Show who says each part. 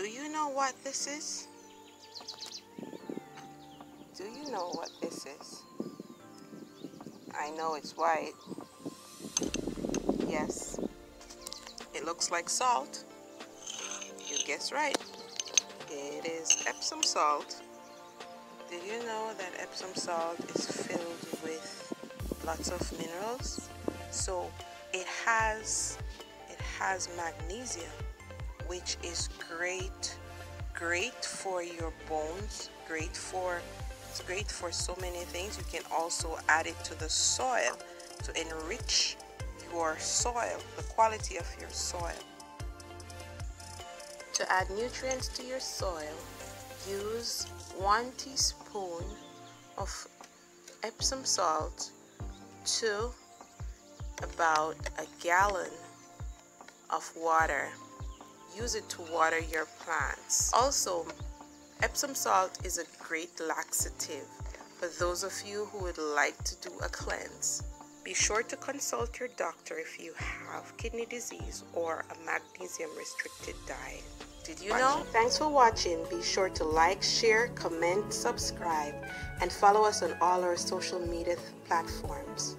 Speaker 1: Do you know what this is? Do you know what this is? I know it's white. Yes, it looks like salt. You guessed right. It is Epsom salt. Did you know that Epsom salt is filled with lots of minerals? So it has magnesium, which is great for your bones, it's great for so many things. You can also add it to the soil to enrich your soil, the quality of your soil. To add nutrients to your soil, use 1 teaspoon of Epsom salt to about a gallon of water. Use it to water your plants. Also, Epsom salt is a great laxative for those of you who would like to do a cleanse. Be sure to consult your doctor if you have kidney disease or a magnesium restricted diet. Did you know? Thanks for watching. Be sure to like, share, comment, subscribe, and follow us on all our social media platforms.